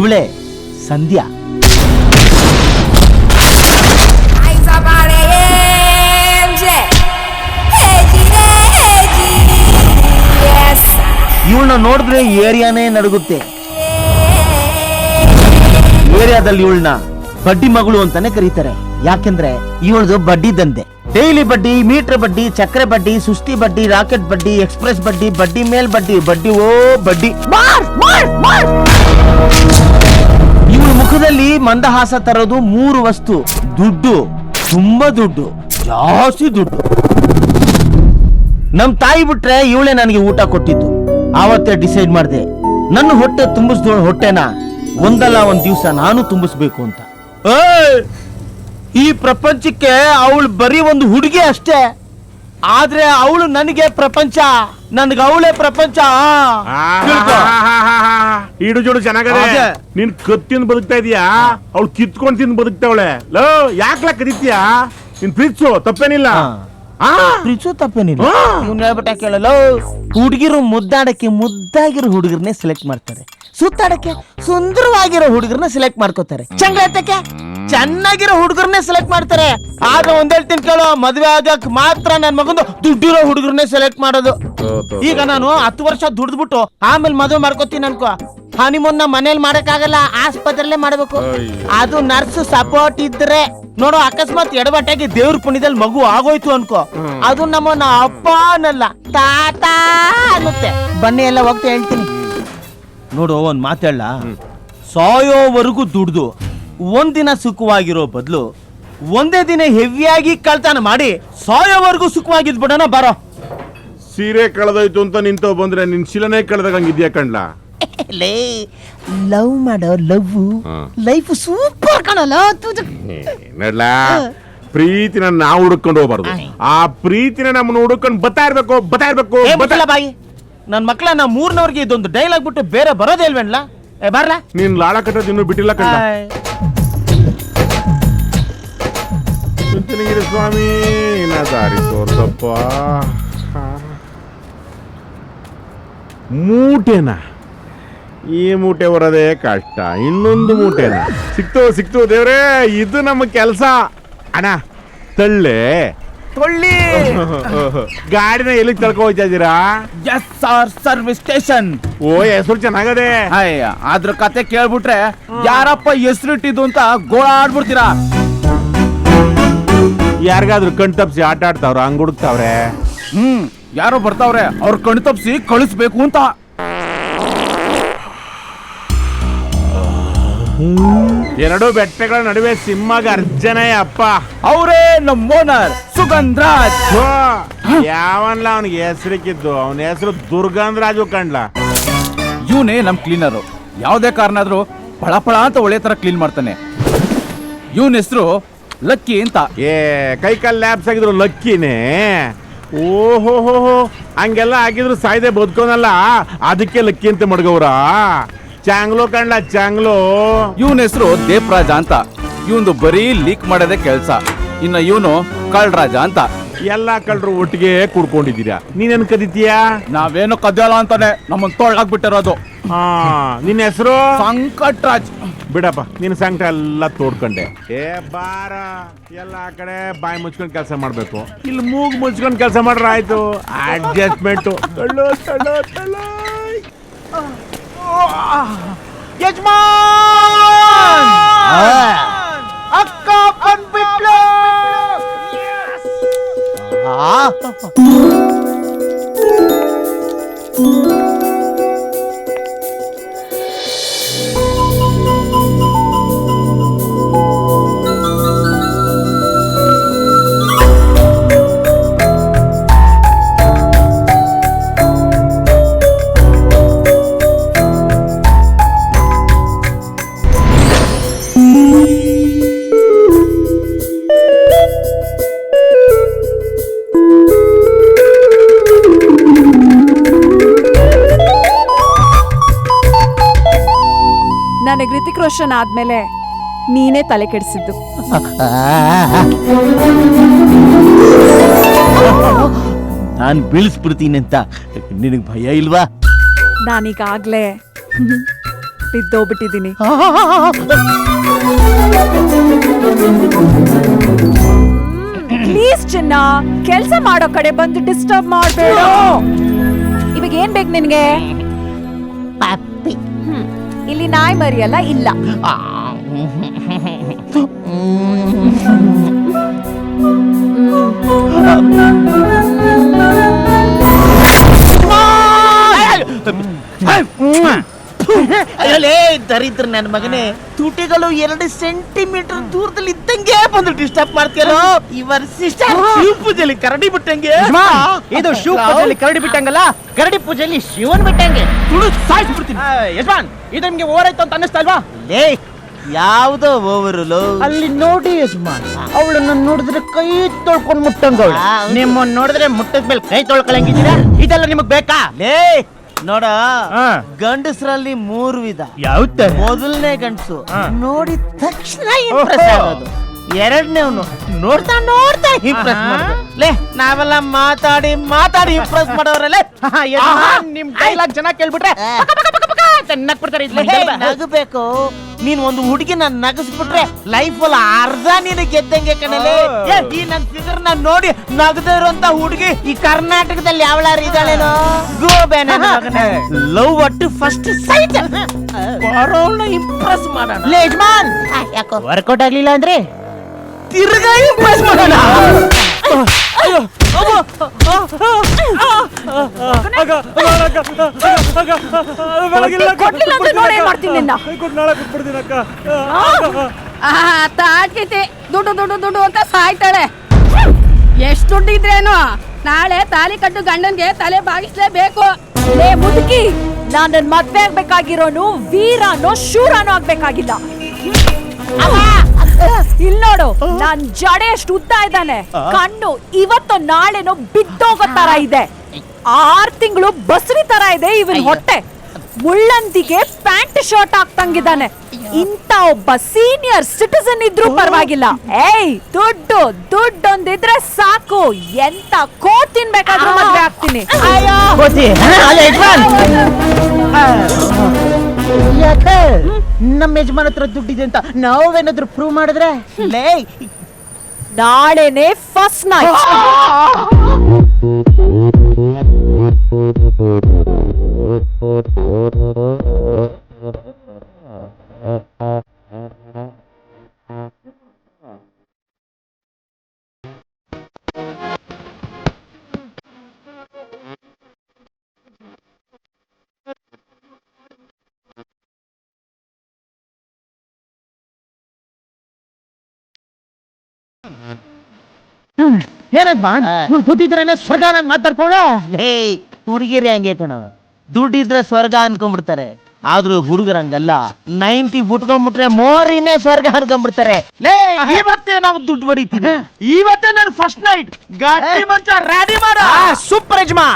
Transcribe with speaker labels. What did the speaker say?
Speaker 1: ಇವಳೆ ಸಂಧ್ಯಾ. ಇವಳನ್ನ ನೋಡಿದ್ರೆ ಏರಿಯಾನೇ ನಡುಗುತ್ತೆ. ಏರಿಯಾದಲ್ಲಿ ಇವಳನ್ನ ಬಡ್ಡಿ ಮಗಳು ಅಂತಾನೆ ಕರೀತಾರೆ. ಯಾಕೆಂದ್ರೆ ಇವಳದು ಬಡ್ಡಿ ದಂಧೆ. ಡೈಲಿ ಬಡ್ಡಿ, ಮೀಟರ್ ಬಡ್ಡಿ, ಚಕ್ರೆ ಬಡ್ಡಿ, ಸುಸ್ತಿ ಬಡ್ಡಿ, ರಾಕೆಟ್ ಬಡ್ಡಿ, ಎಕ್ಸ್ಪ್ರೆಸ್ ಬಡ್ಡಿ, ಬಡ್ಡಿ ಮೇಲ್ ಬಡ್ಡಿ, ಬಡ್ಡಿ ಓ ಬಡ್ಡಿ. ಇವಳ ಮುಖದಲ್ಲಿ ಮಂದಹಾಸ ತರೋದು 3 ವಸ್ತು. ದುಡ್ಡು, ತುಂಬಾ ದುಡ್ಡು, ಜಾಸ್ತಿ ದುಡ್ಡು. ನಮ್ ತಾಯಿ ಬಿಟ್ರೆ ಇವಳೇ ನನಗೆ ಊಟ ಕೊಟ್ಟಿದ್ದು. ಆವತ್ತೇ ಡಿಸೈಡ್ ಮಾಡಿದೆ, ನನ್ನ ಹೊಟ್ಟೆ ತುಂಬಿಸ್ದೋಳ ಹೊಟ್ಟೆನ ಒಂದಲ್ಲ ಒಂದ್ ದಿವ್ಸ ನಾನು ತುಂಬಿಸ್ಬೇಕು ಅಂತ. ಈ ಪ್ರಪಂಚಕ್ಕೆ ಅವಳು ಬರೀ ಒಂದು ಹುಡುಗಿ ಅಷ್ಟೇ, ಆದ್ರೆ ಅವಳು ನನಗೆ ಪ್ರಪಂಚ, ನನ್ಗೆ ಅವಳೇ ಪ್ರಪಂಚ.
Speaker 2: ಈಡು ಜೋಡು ಚೆನ್ನಾಗದೆ. ನೀನ್ ಕತ್ತಿಂದ ಬದುಕ್ತಾ ಇದೀಯಾ, ಅವಳು ಕಿತ್ಕೊಂಡ್ ತಿಂದು ಬದುಕ್ತಾವಳೆ. ಲೋ ಯಾಕ್ಲಾ ಕರೀತೀಯಾ? ನಿನ್ ಪ್ರೀತ್ಸು ತಪ್ಪೇನಿಲ್ಲ.
Speaker 1: ಪ್ರೀತ್ಸು ತಪ್ಪೇನಿಲ್ಲ. ಇವ್ನು ಹೇಳ್ಬಿಟ್ಟ ಕೇಳಲ್ಲ. ಹುಡುಗಿರು ಮುದ್ದಾಡಕ್ಕೆ ಮುದ್ದಾಗಿರೋ ಹುಡುಗರನ್ನೇ ಸೆಲೆಕ್ಟ್ ಮಾಡ್ತಾರೆ, ಸುತ್ತಾಡಕ್ಕೆ ಸುಂದರವಾಗಿರೋ ಹುಡುಗರನ್ನ ಸೆಲೆಕ್ಟ್ ಮಾಡ್ಕೋತಾರೆ, ಚಂಗ್ಲತ್ತಕ್ಕೆ ಚೆನ್ನಾಗಿರೋ ಹುಡುಗರನ್ನೇ ಸೆಲೆಕ್ಟ್ ಮಾಡ್ತಾರೆ. ಆಗ ಒಂದ್ ಹೇಳ್ತೀನಿ ಕೇಳೋ, ಮದ್ವೆ ಆಗಕ್ ಮಾತ್ರ ನನ್ ಮಗಂದು ದುಡ್ಡಿರೋ ಹುಡುಗರನ್ನೇ ಸೆಲೆಕ್ಟ್ ಮಾಡೋದು. ಈಗ ನಾನು 10 ವರ್ಷ ದುಡ್ದ್ಬಿಟ್ಟು ಆಮೇಲೆ ಮದುವೆ ಮಾಡ್ಕೋತೀನಿ ಅನ್ಕೋ, ಹನಿಮೂನ್ ಮನೇಲಿ ಮಾಡಕ್ ಆಗಲ್ಲ, ಆಸ್ಪತ್ರೆಲ್ಲೇ ಮಾಡ್ಬೇಕು. ಅದು ನರ್ಸ್ ಸಪೋರ್ಟ್ ಇದ್ರೆ ನೋಡೋ, ಅಕಸ್ಮಾತ್ ಎಡವಟ್ಟಾಗಿ ದೇವ್ರ ಪುಣ್ಯದಲ್ಲಿ ಮಗು ಆಗೋಯ್ತು ಅನ್ಕೋ, ಅದು ನಮ್ಮನ್ನ ಅಪ್ಪ ಅನ್ನಲ್ಲ, ತಾತ ಅನ್ನುತ್ತೆ. ಬನ್ನಿ ಎಲ್ಲ ಹೋಗ್ತಾ ಹೇಳ್ತೀನಿ. ನೋಡು, ಒಂದ್ ಮಾತೇಳ, ಸಾಯೋವರೆಗೂ ದುಡ್ದು ಒಂದಿನ ಸುಖವಾಗಿರೋ ಬದಲು ಒಂದೇ ದಿನ ಹೆವಿಯಾಗಿ ಕಳ್ತನ ಮಾಡಿ ಸಾಯೋವರೆಗೂ ಸುಖವಾಗಿದ್ಬಿಡೋಣ. ಬರೋ,
Speaker 2: ಸೀರೆ ಕಳೆದೋಯ್ತು ಅಂತ ನಿಂತೋ ಬಂದ್ರೆ ನಿನ್ ಶಿಲನೆ ಕಳೆದಂಗಿದ್ಯಾ ಕಣ್ಲಾ?
Speaker 1: ಲವ್ ಮಾಡೋ ಲವ್ ಲೈಫ್ ಸೂಪರ್ ಕಣಲ್ಲ.
Speaker 2: ನಡ್ಲಾ, ಪ್ರೀತಿನ ನಾವು ಹುಡುಕೊಂಡು ಹೋಗ್ಬಾರ್ದು, ಆ ಪ್ರೀತಿನ ನಮ್ಮನ್ನ ಹುಡುಕೊಂಡು ಬತ್ತಾ ಇರ್ಬೇಕು.
Speaker 1: ಬಾಯಿ ನನ್ ಮಕ್ಳ ನಾ 3ನವ್ರಿಗೆ ಇದೊಂದು ಡೈಲಾಗ್ ಬಿಟ್ಟು ಬೇರೆ ಬರೋದೇ ಇಲ್ವೇನ್ಲ? ಬರ್ಲಾ,
Speaker 2: ನೀನ್ ಲಾಳ ಕಟ್ಟೋದು ಇನ್ನೂ ಬಿಟ್ಟಿಲ್ಲ ಕಣ್ಣ. ಚುಂಚನಗಿರಿ ಸ್ವಾಮಿ ನಾ ದಾರಿ ತೋರ್ಸಪ್ಪ. ಮೂಟೆನಾ? ಈ ಮೂಟೆ ಬರೋದೇ ಕಷ್ಟ, ಇನ್ನೊಂದು ಮೂಟೆನಾ? ಸಿಕ್ತು ದೇವ್ರೇ, ಇದು ನಮ್ಮ ಕೆಲಸ. ಅಣ್ಣ ತಳ್ಳೆ
Speaker 1: ಕೊಳ್ಳಿ
Speaker 2: ಗಾಡಿನ ಎಲ್ಲಿಗೆ ತಳ್ಕೊ ಹೋಗ್ತಾ ಇದ್ದೀರಾ?
Speaker 1: Service station.
Speaker 2: ಓ, ಹೆಸರು ಚೆನ್ನಾಗದೆ.
Speaker 1: ಅದ್ರ ಕತೆ ಕೇಳ್ಬಿಟ್ರೆ ಯಾರಪ್ಪ ಹೆಸರಿಟ್ಟಿದ್ದು ಅಂತ ಗೋಳಾಡ್ಬಿಡ್ತೀರಾ.
Speaker 2: ಯಾರಿಗಾದ್ರೂ ಕಣ್ ತಪ್ಸಿ ಆಟ ಆಡ್ತಾವ್ರ, ಹಂಗ್ ಹುಡುಕ್ತಾವ್ರೆ.
Speaker 1: ಯಾರೋ ಬರ್ತಾವ್ರೆ, ಅವ್ರ ಕಣ್ ತಪ್ಸಿ ಕಳಿಸ್ಬೇಕು ಅಂತ.
Speaker 2: ಎರಡು ಬೆಟ್ಟಗಳ ನಡುವೆ ಸಿಂಹಗ ಅರ್ಜನೆ ಅಪ್ಪ.
Speaker 1: ಅವರೇ ನಮ್ಮ ಓನರ್ ಸುಗಂಧರಾಜ್.
Speaker 2: ಯಾವನ್ಲ ಅವನಿಗೆ ಹೆಸರಿಕ್ಕಿದ್ದು? ಅವನ ಹೆಸರು ದುರ್ಗಂಧರಾಜು ಕಣ್ಲ.
Speaker 3: ಇವನೇ ನಮ್ ಕ್ಲೀನರು. ಯಾವ್ದೇ ಕಾರಣ ಆದ್ರೂ ಪಳ ಅಂತ ಒಳ್ಳೆ ತರ ಕ್ಲೀನ್ ಮಾಡ್ತಾನೆ. ಇವನ್ ಹೆಸರು ಲಕ್ಕಿ ಅಂತ.
Speaker 2: ಕೈ ಕಾಲ್ ಲ್ಯಾಬ್ಸ್ ಆಗಿದ್ರು ಲಕ್ಕಿನೇ. ಓಹೋ, ಹಂಗೆಲ್ಲ ಆಗಿದ್ರು ಸಾಯ್ದೆ ಬದುಕೋನಲ್ಲ, ಅದಕ್ಕೆ ಲಕ್ಕಿ ಅಂತ ಮಡ್ಗವ್ರ. ಚಾಂಗ್ಲೋ ಕಣ್ಲ, ಚಾಂಗ್ಲೋ.
Speaker 3: ಇವನ್ ಹೆಸರು ದೇವರಾಜ ಅಂತ. ಇವಂದು ಬರೀ ಲೀಕ್ ಮಾಡೋದೇ ಕೆಲ್ಸ. ಇನ್ನ ಇವನು ಕಳ್ರಾಜ ಅಂತ.
Speaker 2: ಎಲ್ಲಾ ಕಳ್ರು ಒಟ್ಟಿಗೆ ಕುಡ್ಕೊಂಡಿದ್ದೀರಾ. ನೀನೇನ್ ಕದಿತೀಯಾ?
Speaker 3: ನಾವೇನು ಕದಿಯಲ್ಲ ಅಂತಾನೆ ನಮ್ಮನ್ ತೊಳಾಗ್ಬಿಟ್ಟಿರೋದು.
Speaker 2: ನಿನ್ನ ಹೆಸರು
Speaker 3: ಸಂಕಟ್ರಾಜ್.
Speaker 2: ಬಿಡಪ್ಪ, ನಿನ್ನ ಸಂಕಟ ಎಲ್ಲ ತೋಡ್ಕೊಂಡೆ. ಬಾರ, ಎಲ್ಲ ಕಡೆ ಬಾಯಿ ಮುಚ್ಕೊಂಡ್ ಕೆಲಸ ಮಾಡ್ಬೇಕು, ಇಲ್ಲಿ ಮೂಗ್ ಮುಚ್ಕೊಂಡ್ ಕೆಲಸ ಮಾಡ್ರ ಆಯ್ತು. ಅಡ್ಜಸ್ಟ್ಮೆಂಟ್.
Speaker 1: ಯಜಮಾನ್, ಅಕ್ಕ ಬಂದ್ಬಿಟ್ಲು.
Speaker 4: ನನಗೆ ಋತಿಕ್ ರೋಷನ್ ಆದ್ಮೇಲೆ ನೀನೇ ತಲೆ ಕೆಡಿಸಿದ್ದು.
Speaker 1: ನಾನು ಬೀಳಿಸ್ಬಿಡ್ತೀನಿ ಅಂತ ನಿನಗೆ ಭಯ ಇಲ್ವಾ?
Speaker 4: ನಾನೀಗಾಗ್ಲೇ ಬಿದ್ದೋಗ್ಬಿಟ್ಟಿದೀನಿ. ಪ್ಲೀಸ್ ಚಿನ್ನ, ಕೆಲ್ಸ ಮಾಡೋ ಕಡೆ ಬಂದು ಡಿಸ್ಟರ್ಬ್ ಮಾಡ್ಬೇಡ. ಇವಾಗ ಏನ್ ಬೇಕು ನಿನ್ಗೆ?
Speaker 1: ಪಪ್ಪಿ.
Speaker 4: ಇಲ್ಲಿ ನಾಯಿ ಮರಿಯಲ್ಲ, ಇಲ್ಲ.
Speaker 1: ಅಯ್ಯಲೇ ದರಿದ್ರ ನನ್ನ ಮಗನೇ, ತುಟಿಗಳು 2 ಸೆಂಟಿಮೀಟರ್ ದೂರದಲ್ಲಿ ಇದ್ದಂಗೆ ಬಂದು ಡಿಸ್ಟರ್ಬ್ ಮಾಡ್ತೀಯಲ್ಲೋ. ಇವರ ಸಿಸ್ಟರ್ ಶಿವ ಪೂಜೆಲಿ ಕರಡಿ ಬಿಟ್ಟಂಗೆ.
Speaker 5: ಇದು ಶಿವ ಪೂಜೆಯಲ್ಲಿ ಕರಡಿ ಬಿಟ್ಟಂಗಲ್ಲ, ಕರಡಿ ಪೂಜೆಯಲ್ಲಿ ಶಿವನ್ ಬಿಟ್ಟಂಗೆ.
Speaker 1: ತುಳು ಸಾಯಿಸ್ಬಿಡ್ತೀನಿ.
Speaker 5: ಯಜಮಾನ್, ಇದು ನಿಮ್ಗೆ ಓವರ್ ಆಯ್ತು ಅಂತ ಅನ್ನಿಸ್ತಾ ಇಲ್ವಾ?
Speaker 1: ಲೇ, ಯಾವ್ದೋ ಓವರ್ಲು
Speaker 5: ಅಲ್ಲಿ ನೋಡಿ ಯಜಮಾನ್, ಅವಳನ್ನ ನೋಡಿದ್ರೆ ಕೈ ತೊಳ್ಕೊಂಡ್ ಮುಟ್ಟಂಗ. ನಿಮ್ಮನ್ನ ನೋಡಿದ್ರೆ ಮುಟ್ಟದ ಮೇಲೆ ಕೈ ತೊಳ್ಕೊಳಂಗಿದ್ದೀರಾ? ಇದೆಲ್ಲ ನಿಮಗ್ ಬೇಕಾ?
Speaker 1: ಲೇ ನೋಡ, ಗಂಡಸರಲ್ಲಿ 3 ವಿಧ.
Speaker 5: ಯಾವ್ದ?
Speaker 1: ಮೊದಲನೇ ಗಂಡಸು ನೋಡಿದ ತಕ್ಷಣ ಇಂಪ್ರೆಸ್ ಆಗೋದು, ಎರಡನೇವನು ನೋಡ್ತಾ ನೋಡ್ತಾ ಇಂಪ್ರೆಸ್ ಮಾಡೋದು. ಲೇ, ನಾವೆಲ್ಲ ಮಾತಾಡಿ ಮಾತಾಡಿ ಇಂಪ್ರೆಸ್ ಮಾಡೋರಲ್ಲೇ.
Speaker 5: ನಿಮ್ ಡೈಲಾಗ್ ಚೆನ್ನಾಗಿ ಕೇಳ್ಬಿಟ್ರೆ ನಗ್ಬಿಡ್ತಾರೆ.
Speaker 1: ನಗಬೇಕು. ನೀನ್ ಒಂದು ಹುಡುಗಿನ ನಗಸ್ಬಿಟ್ರೆ ಲೈಫ್ ಅಲ್ಲಿ ಅರ್ಧ ನೀನು ಗೆದ್ದಂಗೆ ಕಣಲೆ. ಈ ನನ್ ಫಿಗರ್ ನ ನೋಡಿ ನಗದ ಇರುವಂತ ಹುಡುಗಿ ಈ ಕರ್ನಾಟಕದಲ್ಲಿ ಯಾವಳಾರು ಇದ್ದಾಳೇನೋ? Love at first sight. ಬರೋಣ ಇಂಪ್ರೆಸ್ ಮಾಡೋಣ.
Speaker 5: ಲೇ ಯಜಮಾನ್,
Speaker 1: ಯಾಕೋ
Speaker 5: ವರ್ಕೌಟ್ ಆಗ್ಲಿಲ್ಲ ಅಂದ್ರೆ
Speaker 1: ತಿರ್ಗಾ ಇಂಪ್ರೆಸ್ ಮಾಡೋಣ.
Speaker 4: ಕೊಡ್ಲಿಲ್ಲ ಅಂದ್ರೆ ನೋಡಿ ಏನ್ ಮಾಡ್ತೀನಿ ನಿನ್ನ.
Speaker 6: ತಾಡ್ಕೈತಿ ದುಡ್ಡು ದುಡ್ಡು ದುಡ್ಡು ಅಂತ ಸಾಯ್ತಾಳೆ. ಎಷ್ಟು ದುಡ್ಡಿದ್ರೇನು ನಾಳೆ ತಾಲಿ ಕಟ್ಟು ಗಂಡನ್ಗೆ ತಲೆ ಬಾಗಿಸ್ಲೇಬೇಕು.
Speaker 4: ಲೇ ಮುದುಕಿ, ನಾನ್ ಮದ್ವೆ ಆಗ್ಬೇಕಾಗಿರೋನು ವೀರನೋ ಶೂರನೋ ಆಗ್ಬೇಕಾಗಿಲ್ಲ. ಇಲ್ ನೋಡು, ನಾನ್ ಜಡೆ ಎಷ್ಟು ಉದ್ದ ಇದ್ದಾನೆ, ಕಣ್ಣು ಇವತ್ತು ನಾಳೆನೋ ಬಿದ್ದೋಗೋ ತರ ಇದೆ, 6 ತಿಂಗಳು ಬಸ್ರಿ ತರ ಇದೆ ಇವನ್ ಹೊಟ್ಟೆ, ಮುಳ್ಳಂದಿಗೆ ಪ್ಯಾಂಟ್ ಶರ್ಟ್ ಹಾಕ್ತಂಗಿದ್ದಾನೆ. ಇಂತ ಒಬ್ಬ ಸೀನಿಯರ್ ಸಿಟಿಸನ್ ಇದ್ರೂ ಪರವಾಗಿಲ್ಲ. ಏಯ್, ದುಡ್ಡು ದುಡ್ಡೊಂದಿದ್ರೆ ಸಾಕು, ಎಂತ ಕೋತ್ ತಿನ್ಬೇಕಾದ್ರೂ ಮದ್ವೆ ಆಗ್ತೀನಿ.
Speaker 5: ಯಾಕೆ ನಮ್ಮ ಯಜಮಾನ್ ಹತ್ರ ದುಡ್ಡಿದೆ ಅಂತ ನಾವೇನಾದ್ರೂ ಪ್ರೂವ್ ಮಾಡಿದ್ರೆ?
Speaker 1: ಲೇ,
Speaker 4: ನಾಳೆನೆ ಫಸ್ಟ್ ನೈಟ್.
Speaker 5: ಏನಜ್ಮಾನ್, ದುಡ್ಡಿದ್ರೆ ಸ್ವರ್ಗ ನಂಗೆ ಮಾತಾಡ್ಕೊಂಡ?
Speaker 1: ಲೇ, ಹುಡುಗಿರಿ ಹಂಗೆ ಕಣ, ದುಡ್ಡಿದ್ರೆ ಸ್ವರ್ಗ ಅನ್ಕೊಂಡ್ಬಿಡ್ತಾರೆ. ಆದ್ರೂ ಹುಡುಗರಂಗಲ್ಲ, 90 ಬಿಟ್ಕೊಂಡ್ಬಿಟ್ರೆ ಮೋರಿನೇ ಸ್ವರ್ಗ ಅನ್ಕೊಂಡ್ಬಿಡ್ತಾರೆ. ಲೇ, ಇವತ್ತೇ ನಾವು ದುಡ್ಡು ಬರೀತೀವಿ, ಇವತ್ತೇ ನಾನು ಫಸ್ಟ್ ನೈಟ್ ಗಾಡಿ ಮಂಚ ರೆಡಿ ಮಾಡ.
Speaker 5: ಸೂಪರ್ ಯಜಮಾನ್.